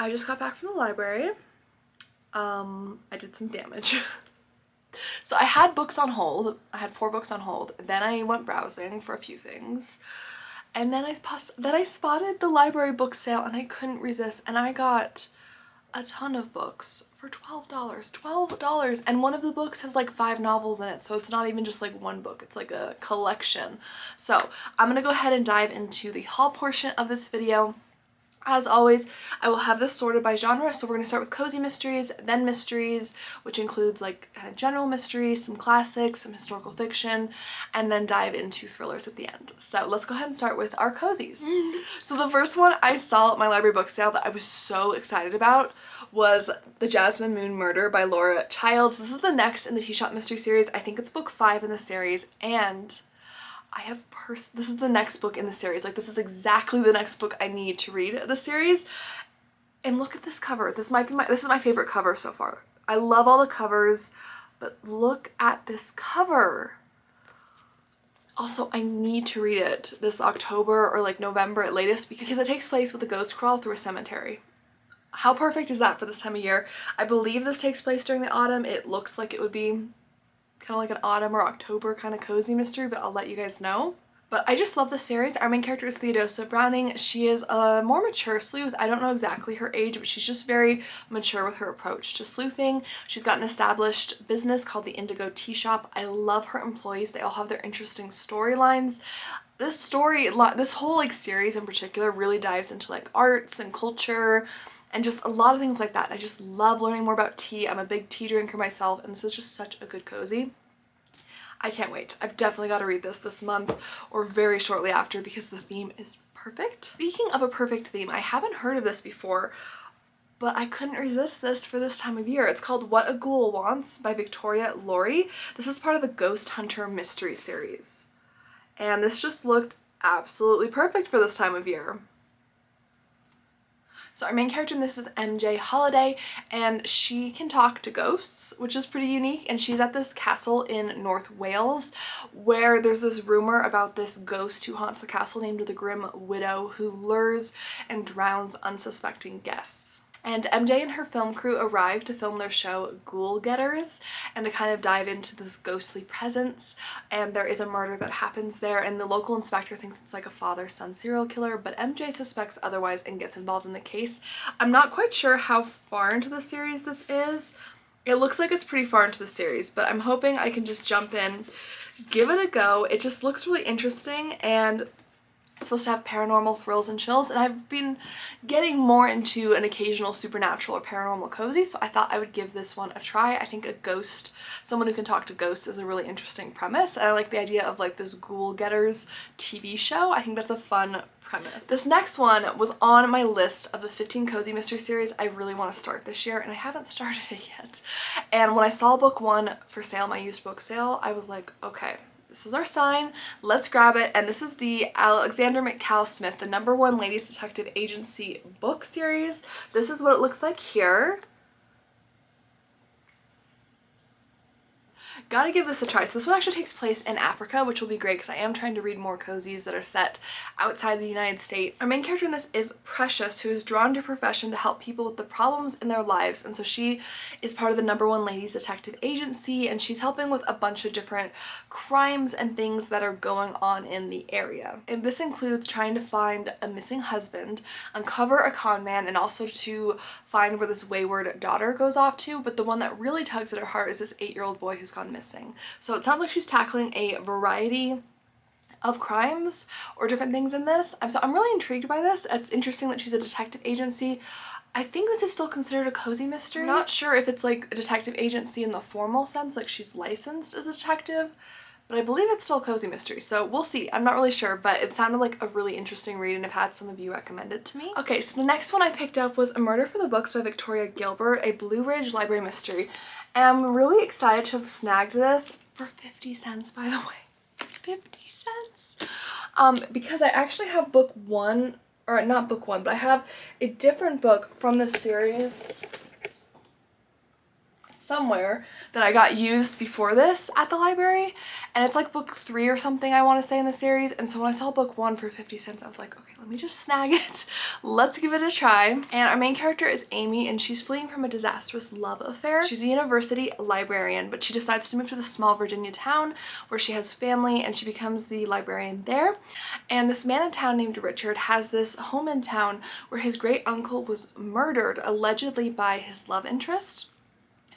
I just got back from the library. I did some damage. So I had books on hold. I had 4 books on hold. Then I went browsing for a few things. And then I spotted the library book sale and I couldn't resist. And I got a ton of books for $12. $12. And one of the books has like 5 novels in it. So it's not even just like one book. It's like a collection. So I'm gonna go ahead and dive into the haul portion of this video. As always, I will have this sorted by genre, so we're going to start with cozy mysteries, then mysteries, which includes like kind of general mysteries, some classics, some historical fiction, and then dive into thrillers at the end. So let's go ahead and start with our cozies. So the first one I saw at my library book sale that I was so excited about was The Jasmine Moon Murder by Laura Childs. This is the next in the Tea Shop Mystery series. I think it's book 5 in the series, and this is the next book in the series. Like, this is exactly the next book I need to read the series. And look at this cover. This is my favorite cover so far. I love all the covers, but look at this cover. Also, I need to read it this October or like November at latest because it takes place with a ghost crawl through a cemetery. How perfect is that for this time of year? I believe this takes place during the autumn. It looks like it would be kind of like an autumn or October kind of cozy mystery, but I'll let you guys know. But I just love this series. Our main character is Theodosia Browning. She is a more mature sleuth. I don't know exactly her age, but she's just very mature with her approach to sleuthing. She's got an established business called the Indigo Tea Shop. I love her employees. They all have their interesting storylines. This whole like series in particular really dives into like arts and culture and just a lot of things like that. I just love learning more about tea. I'm a big tea drinker myself, and this is just such a good cozy. I can't wait. I've definitely got to read this month or very shortly after because the theme is perfect. Speaking of a perfect theme, I haven't heard of this before, but I couldn't resist this for this time of year. It's called What a Ghoul Wants by Victoria Laurie. This is part of the Ghost Hunter mystery series. And this just looked absolutely perfect for this time of year. So our main character in this is MJ Holiday, and she can talk to ghosts, which is pretty unique, and she's at this castle in North Wales where there's this rumor about this ghost who haunts the castle named the Grim Widow, who lures and drowns unsuspecting guests. And MJ and her film crew arrive to film their show Ghoul Getters and to kind of dive into this ghostly presence, and there is a murder that happens there, and the local inspector thinks it's like a father-son serial killer, but MJ suspects otherwise and gets involved in the case. I'm not quite sure how far into the series this is. It looks like it's pretty far into the series, but I'm hoping I can just jump in, give it a go. It just looks really interesting, and it's supposed to have paranormal thrills and chills, and I've been getting more into an occasional supernatural or paranormal cozy, so I thought I would give this one a try. I think someone who can talk to ghosts is a really interesting premise, and I like the idea of like this Ghoul Getters TV show. I think that's a fun premise. This next one was on my list of the 15 cozy mystery series I really want to start this year, and I haven't started it yet. And when I saw book 1 for sale, my used book sale, I was like, okay, this is our sign, let's grab it. And this is the Alexander McCall Smith, the #1 Ladies Detective Agency book series. This is what it looks like here. Gotta give this a try. So this one actually takes place in Africa, which will be great because I am trying to read more cozies that are set outside the United States. Our main character in this is Precious, who is drawn to a profession to help people with the problems in their lives, and so she is part of the #1 Ladies Detective Agency, and she's helping with a bunch of different crimes and things that are going on in the area. And this includes trying to find a missing husband, uncover a con man, and also to find where this wayward daughter goes off to, but the one that really tugs at her heart is this 8-year-old boy who's gone missing. So it sounds like she's tackling a variety of crimes or different things in this. So I'm really intrigued by this. It's interesting that she's a detective agency. I think this is still considered a cozy mystery. I'm not sure if it's like a detective agency in the formal sense, like she's licensed as a detective, but I believe it's still a cozy mystery, so we'll see. I'm not really sure, but it sounded like a really interesting read, and I've had some of you recommend it to me. Okay, so the next one I picked up was A Murder for the Books by Victoria Gilbert, a Blue Ridge Library mystery. And I'm really excited to have snagged this for 50 cents, by the way. 50 cents! Because I actually have book 1, or not book 1, but I have a different book from the series somewhere that I got used before this at the library, and it's like book 3 or something, I want to say, in the series. And so when I saw book 1 for 50 cents, I was like, okay, let me just snag it. Let's give it a try. And our main character is Amy, and she's fleeing from a disastrous love affair. She's a university librarian, but she decides to move to the small Virginia town where she has family, and she becomes the librarian there. And this man in town named Richard has this home in town where his great uncle was murdered, allegedly by his love interest,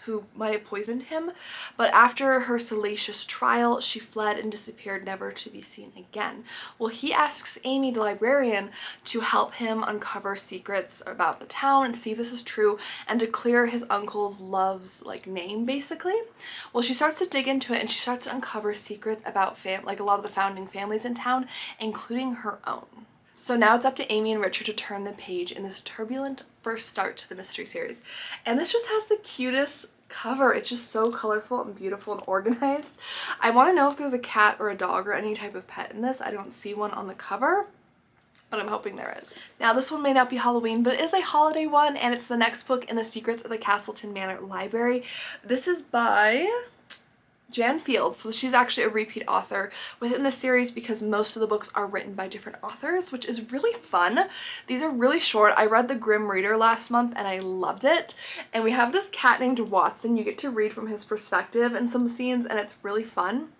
who might have poisoned him. But after her salacious trial, she fled and disappeared, never to be seen again. Well, he asks Amy, the librarian, to help him uncover secrets about the town and see if this is true, and to clear his uncle's love's name, basically. Well, she starts to dig into it, and she starts to uncover secrets about a lot of the founding families in town, including her own. So now it's up to Amy and Richard to turn the page in this turbulent first start to the mystery series. And this just has the cutest cover. It's just so colorful and beautiful and organized. I want to know if there's a cat or a dog or any type of pet in this. I don't see one on the cover, but I'm hoping there is. Now, this one may not be Halloween, but it is a holiday one, and it's the next book in the Secrets of the Castleton Manor Library. This is by Jan Field. So she's actually a repeat author within the series because most of the books are written by different authors, which is really fun. These are really short. I read The Grim Reader last month and I loved it. And we have this cat named Watson. You get to read from his perspective in some scenes, and it's really fun.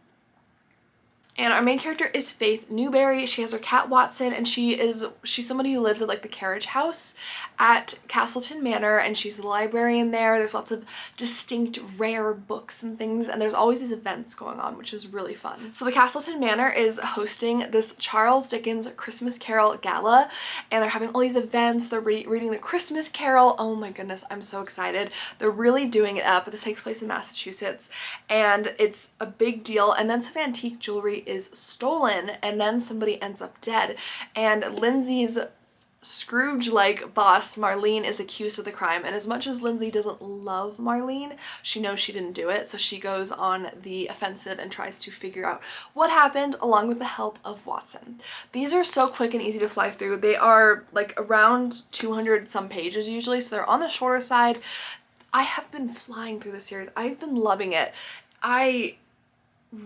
And our main character is Faith Newberry. She has her cat Watson, and she's somebody who lives at the carriage house at Castleton Manor, and she's the librarian there. There's lots of distinct rare books and things, and there's always these events going on, which is really fun. So the Castleton Manor is hosting this Charles Dickens Christmas Carol Gala, and they're having all these events. They're reading the Christmas Carol. Oh my goodness, I'm so excited. They're really doing it up. This takes place in Massachusetts, and it's a big deal. And then some antique jewelry is stolen, and then somebody ends up dead, and Lindsay's Scrooge-like boss Marlene is accused of the crime. And as much as Lindsay doesn't love Marlene, she knows she didn't do it, so she goes on the offensive and tries to figure out what happened, along with the help of Watson. These are so quick and easy to fly through. They are around 200 some pages usually, so they're on the shorter side. I have been flying through the series. I've been loving it. I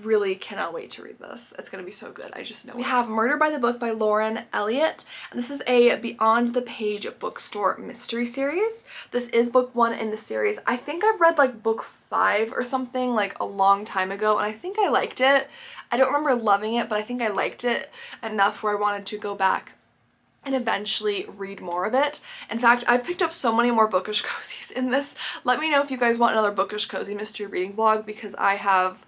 really cannot wait to read this. It's gonna be so good. I just know. We have Murder by the Book by Lauren Elliott, and this is a Beyond the Page bookstore mystery series. This is book 1 in the series. I think I've read book 5 or something a long time ago, and I think I liked it. I don't remember loving it, but I think I liked it enough where I wanted to go back and eventually read more of it. In fact, I've picked up so many more bookish cozies in this. Let me know if you guys want another bookish cozy mystery reading vlog, because I have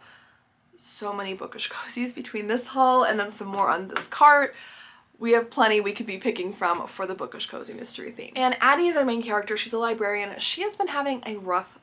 so many bookish cozies between this haul and then some more on this cart. We have plenty we could be picking from for the bookish cozy mystery theme. And Addie is our main character. She's a librarian. She has been having a rough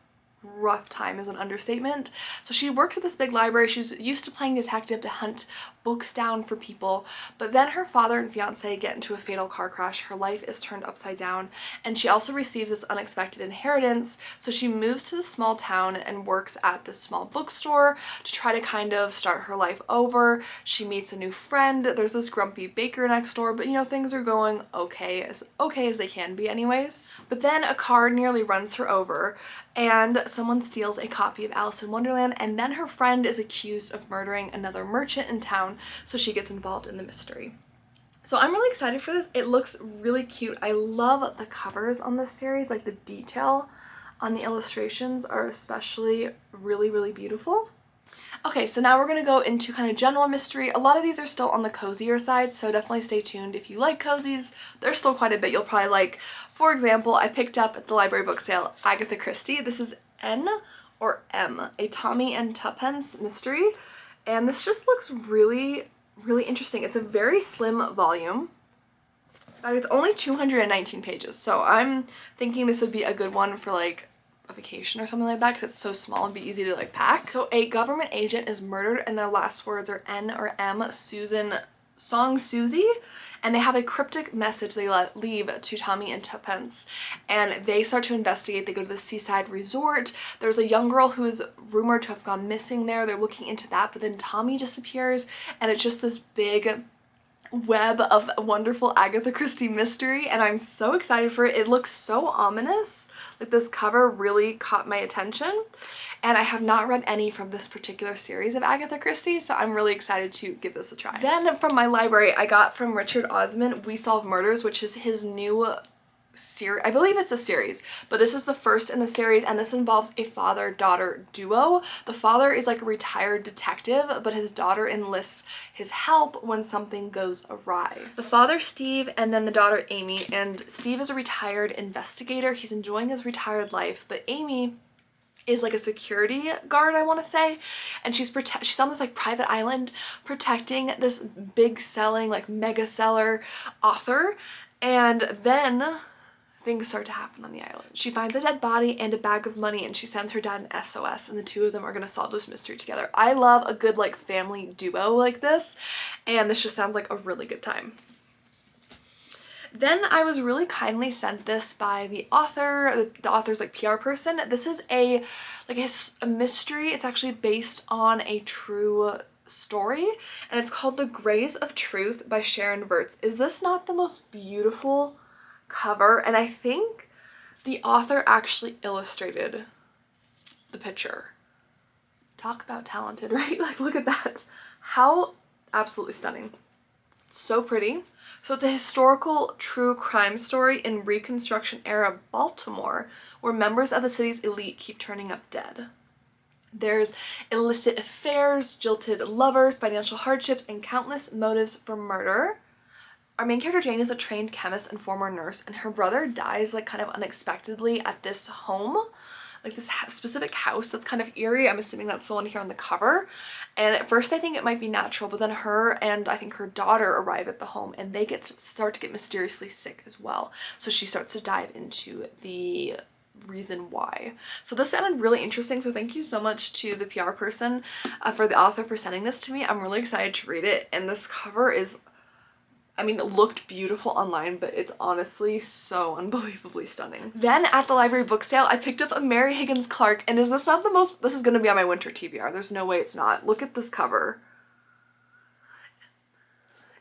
time is an understatement. So she works at this big library. She's used to playing detective to hunt books down for people, but then her father and fiance get into a fatal car crash. Her life is turned upside down, and she also receives this unexpected inheritance. So she moves to the small town and works at this small bookstore to try to kind of start her life over. She meets a new friend. There's this grumpy baker next door, but things are going okay as they can be anyways. But then a car nearly runs her over, and someone steals a copy of Alice in Wonderland, and then her friend is accused of murdering another merchant in town, so she gets involved in the mystery. So I'm really excited for this. It looks really cute. I love the covers on this series. The detail on the illustrations are especially really beautiful. Okay, so now we're going to go into kind of general mystery. A lot of these are still on the cozier side, so definitely stay tuned. If you like cozies, there's still quite a bit you'll probably like. For example, I picked up at the library book sale Agatha Christie. This is N or M, a Tommy and Tuppence mystery. And this just looks really interesting. It's a very slim volume. It's only 219 pages, so I'm thinking this would be a good one for a vacation or something like that, because it's so small and be easy to pack. So a government agent is murdered, and their last words are N or M, Song Susie, and they have a cryptic message they leave to Tommy and Tuppence, and they start to investigate. They go to the seaside resort. There's a young girl who is rumored to have gone missing there. They're looking into that, but then Tommy disappears, and it's just this big web of wonderful Agatha Christie mystery, and I'm so excited for it. It looks so ominous. Like, this cover really caught my attention, and I have not read any from this particular series of Agatha Christie, so I'm really excited to give this a try. Then from my library, I got from Richard Osman We Solve Murders, which is his new series. I believe it's a series, but this is the first in the series, and this involves a father-daughter duo. The father is like a retired detective, but his daughter enlists his help when something goes awry. The father, Steve, and then the daughter, Amy, and Steve is a retired investigator. He's enjoying his retired life, but Amy is like a security guard, I want to say, and she's on this like private island protecting this big selling, like mega seller author, and then things start to happen on the island. She finds a dead body and a bag of money, and she sends her dad an SOS, and the two of them are going to solve this mystery together. I love a good like family duo like this, and this just sounds like a really good time. Then I was really kindly sent this by the author. The author's like PR person. This is a mystery. It's actually based on a true story, and it's called The Grays of Truth by Sharon Verts. Is this not the most beautiful cover? And I think the author actually illustrated the picture. Talk about talented, right? Like, look at that. How absolutely stunning. So pretty. So it's a historical true crime story in Reconstruction era Baltimore, where members of the city's elite keep turning up dead. There's illicit affairs, jilted lovers, financial hardships, and countless motives for murder. Our main character Jane is a trained chemist and former nurse, and her brother dies like kind of unexpectedly at this home, like this specific house that's kind of eerie. I'm assuming that's the one here on the cover. And at first I think it might be natural, but then her and I think her daughter arrive at the home, and they start to get mysteriously sick as well. So she starts to dive into the reason why. So this sounded really interesting, so thank you so much to the PR person for the author for sending this to me. I'm really excited to read it, and this cover is, I mean, it looked beautiful online, but it's honestly so unbelievably stunning. Then at the library book sale, I picked up a Mary Higgins Clark, and is this not the most, this is gonna be on my winter TBR. There's no way it's not. Look at this cover.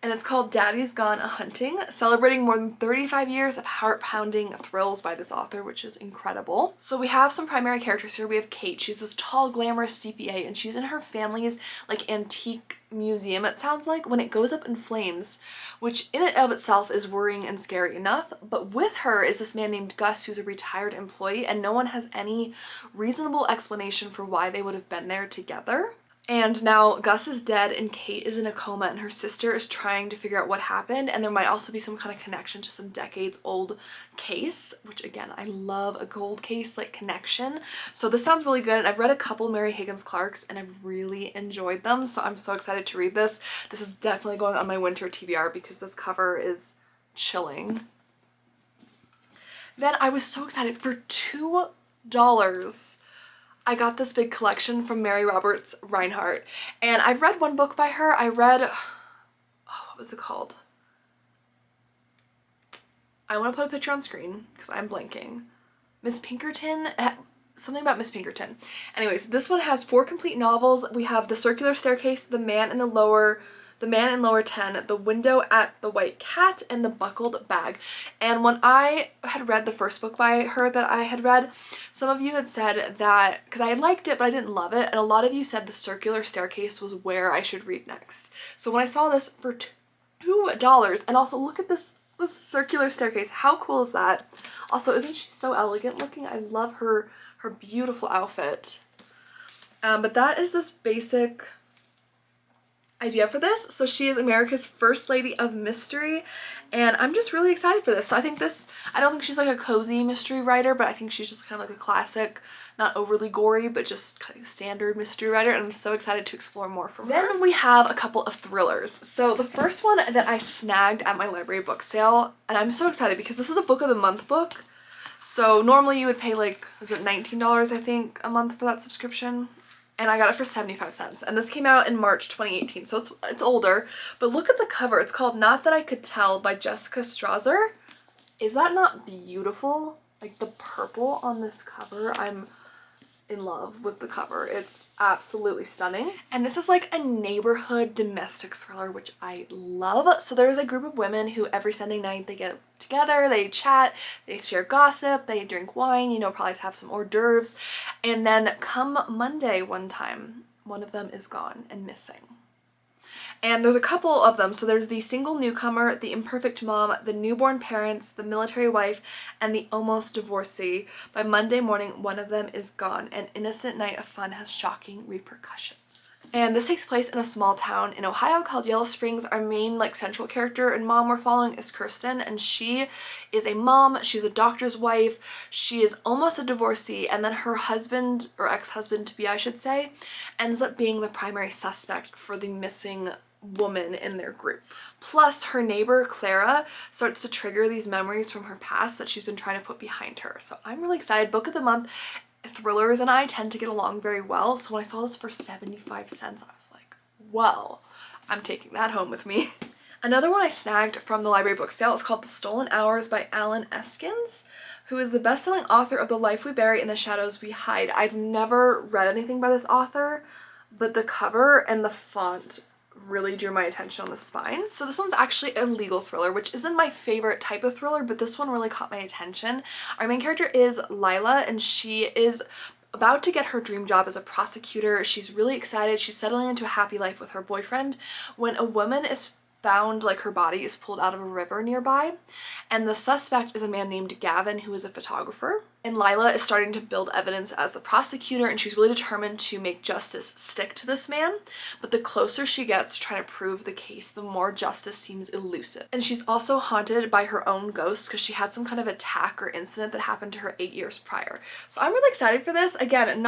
And it's called Daddy's Gone A-Hunting, celebrating more than 35 years of heart-pounding thrills by this author, which is incredible. So we have some primary characters here. We have Kate. She's this tall, glamorous CPA, and she's in her family's like antique museum, it sounds like, when it goes up in flames, which in and of itself is worrying and scary enough. But with her is this man named Gus, who's a retired employee, and no one has any reasonable explanation for why they would have been there together. And now Gus is dead and Kate is in a coma, and her sister is trying to figure out what happened, and there might also be some kind of connection to some decades old case, which again, I love a cold case like connection. So this sounds really good. I've read a couple Mary Higgins Clarks and I've really enjoyed them, so I'm so excited to read this. This is definitely going on my winter TBR because this cover is chilling. Then I was so excited for $2. I got this big collection from Mary Roberts Rinehart, and I've read one book by her. I read, oh, what was it called? I want to put a picture on screen because I'm blanking. Miss Pinkerton, something about Miss Pinkerton. Anyways, this one has 4 complete novels. We have The Circular Staircase, The Man in Lower 10, The Window at the White Cat, and The Buckled Bag. And when I had read the first book by her that I had read, some of you had said that, because I liked it but I didn't love it, and a lot of you said The Circular Staircase was where I should read next. So when I saw this for $2, and also look at this circular staircase, how cool is that? Also, isn't she so elegant looking? I love her beautiful outfit. But that is this basic idea for this. So she is America's first lady of mystery, and I'm just really excited for this. So I think this, I don't think she's like a cozy mystery writer, but I think she's just kind of like a classic, not overly gory, but just kind of standard mystery writer, and I'm so excited to explore more from her. Then we have a couple of thrillers. So the first one that I snagged at my library book sale, and I'm so excited because this is a book of the month book. So normally you would pay like, is it $19 I think a month for that subscription? And I got it for 75 cents. And this came out in March 2018, so it's older. But look at the cover. It's called Not That I Could Tell by Jessica Strasser. Is that not beautiful? Like the purple on this cover, I'm in love with the cover. It's absolutely stunning. And this is like a neighborhood domestic thriller, which I love. So there's a group of women who every Sunday night they get together, they chat, they share gossip, they drink wine, you know, probably have some hors d'oeuvres. And then come Monday one time, one of them is gone and missing. And there's a couple of them. So there's the single newcomer, the imperfect mom, the newborn parents, the military wife, and the almost divorcee. By Monday morning, one of them is gone. An innocent night of fun has shocking repercussions. And this takes place in a small town in Ohio called Yellow Springs. Our main like central character and mom we're following is Kirsten, and she is a mom. She's a doctor's wife. She is almost a divorcee, and then her husband, or ex-husband to be I should say, ends up being the primary suspect for the missing woman in their group. Plus her neighbor Clara starts to trigger these memories from her past that she's been trying to put behind her. So I'm really excited. Book of the month. Thrillers and I tend to get along very well, so when I saw this for 75 cents I was like, well, I'm taking that home with me. Another one I snagged from the library book sale is called The Stolen Hours by Alan Eskins, who is the best-selling author of The Life We Bury and the Shadows We Hide. I've never read anything by this author, but the cover and the font really drew my attention on the spine. So this one's actually a legal thriller, which isn't my favorite type of thriller, but this one really caught my attention. Our main character is Lila, and she is about to get her dream job as a prosecutor. She's really excited. She's settling into a happy life with her boyfriend when a woman is found, like her body is pulled out of a river nearby, and the suspect is a man named Gavin who is a photographer. And Lila is starting to build evidence as the prosecutor, and she's really determined to make justice stick to this man. But the closer she gets to trying to prove the case, the more justice seems elusive. And she's also haunted by her own ghost because she had some kind of attack or incident that happened to her 8 years prior. So I'm really excited for this. Again,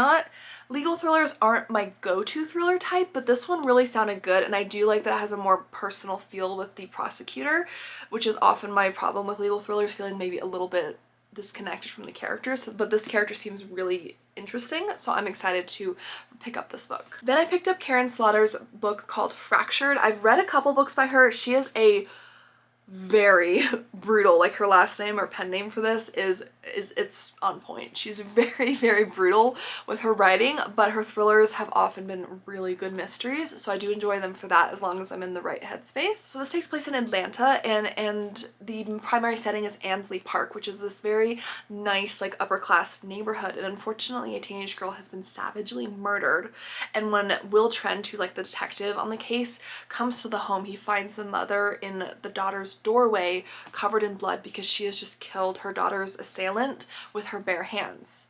legal thrillers aren't my go-to thriller type, but this one really sounded good, and I do like that it has a more personal feel with the prosecutor, which is often my problem with legal thrillers, feeling maybe a little bit disconnected from the characters, but this character seems really interesting, so I'm excited to pick up this book. Then I picked up Karen Slaughter's book called Fractured. I've read a couple books by her. She is a very brutal, like her last name or pen name for this is it's on point. She's very, very brutal with her writing, but her thrillers have often been really good mysteries, so I do enjoy them for that as long as I'm in the right headspace. So this takes place in Atlanta, and the primary setting is Ansley Park, which is this very nice, like upper class neighborhood, and unfortunately a teenage girl has been savagely murdered. And when Will Trent, who's like the detective on the case, comes to the home, he finds the mother in the daughter's doorway covered in blood because she has just killed her daughter's assailant with her bare hands.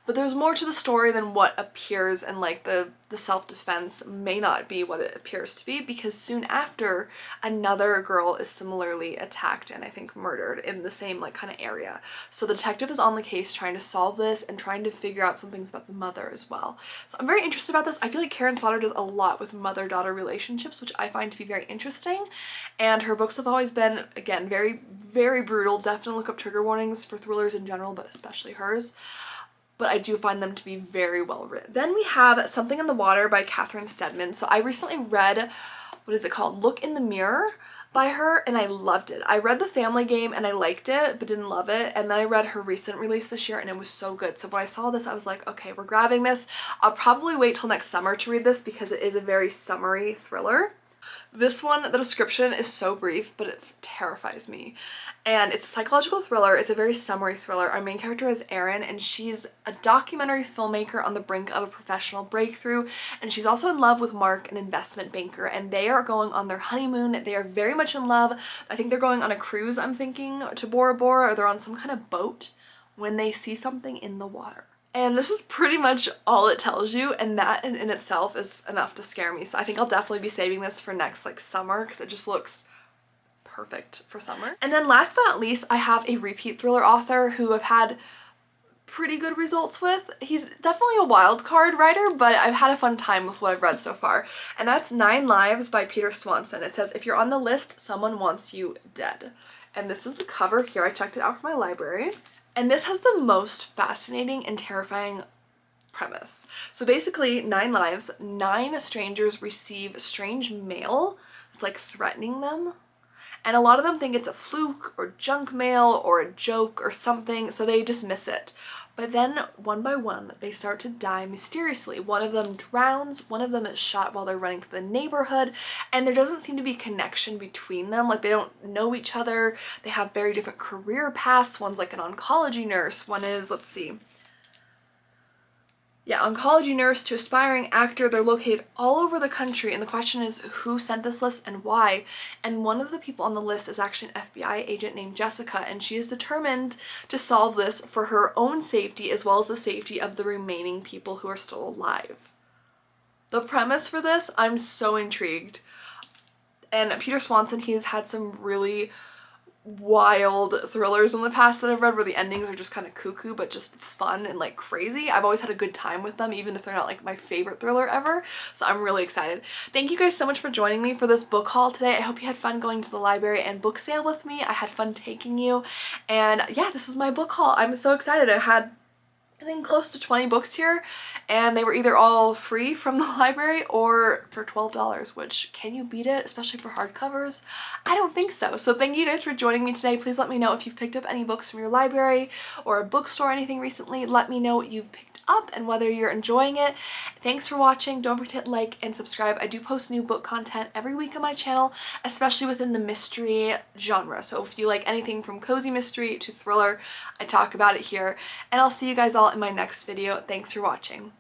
But there's more to the story than what appears, and like the self-defense may not be what it appears to be, because soon after another girl is similarly attacked and I think murdered in the same like kind of area. So the detective is on the case trying to solve this and trying to figure out some things about the mother as well. So I'm very interested about this. I feel like Karen Slaughter does a lot with mother-daughter relationships, which I find to be very interesting, and her books have always been, again, very, very brutal. Definitely look up trigger warnings for thrillers in general, but especially hers. But I do find them to be very well written. Then we have Something in the Water by Catherine Steadman. So I recently read, what is it called? Look in the Mirror by her, and I loved it. I read The Family Game and I liked it, but didn't love it. And then I read her recent release this year and it was so good. So when I saw this, I was like, okay, we're grabbing this. I'll probably wait till next summer to read this because it is a very summery thriller. This one, the description is so brief, but it terrifies me. And it's a psychological thriller. It's a very summery thriller. Our main character is Erin, and she's a documentary filmmaker on the brink of a professional breakthrough. And she's also in love with Mark, an investment banker, and they are going on their honeymoon. They are very much in love. I think they're going on a cruise, I'm thinking, to Bora Bora, or they're on some kind of boat when they see something in the water. And this is pretty much all it tells you, and that in itself is enough to scare me. So I think I'll definitely be saving this for next like summer because it just looks perfect for summer. And then last but not least, I have a repeat thriller author who I've had pretty good results with. He's definitely a wild card writer, but I've had a fun time with what I've read so far. And that's 9 Lives by Peter Swanson. It says, if you're on the list, someone wants you dead. And this is the cover here. I checked it out from my library. And this has the most fascinating and terrifying premise. So basically, 9 lives, 9 strangers receive strange mail that's like threatening them. And a lot of them think it's a fluke or junk mail or a joke or something, so they dismiss it. But then one by one, they start to die mysteriously. One of them drowns, one of them is shot while they're running through the neighborhood, and there doesn't seem to be connection between them. Like, they don't know each other. They have very different career paths. One's like an oncology nurse. One is, let's see, yeah, oncology nurse to aspiring actor. They're located all over the country, and the question is who sent this list and why. And one of the people on the list is actually an FBI agent named Jessica, and she is determined to solve this for her own safety as well as the safety of the remaining people who are still alive. The premise for this, I'm so intrigued. And Peter Swanson, he's had some really wild thrillers in the past that I've read where the endings are just kind of cuckoo but just fun and like crazy. I've always had a good time with them, even if they're not like my favorite thriller ever. So I'm really excited. Thank you guys so much for joining me for this book haul today. I hope you had fun going to the library and book sale with me. I had fun taking you, and yeah, this is my book haul. I'm so excited. I had, I think, close to 20 books here, and they were either all free from the library or for $12, which, can you beat it, especially for hardcovers? I don't think so. So thank you guys for joining me today. Please let me know if you've picked up any books from your library or a bookstore or anything recently. Let me know what you've picked up and whether you're enjoying it. Thanks for watching. Don't forget to like and subscribe. I do post new book content every week on my channel, especially within the mystery genre. So if you like anything from cozy mystery to thriller, I talk about it here. And I'll see you guys all in my next video. Thanks for watching.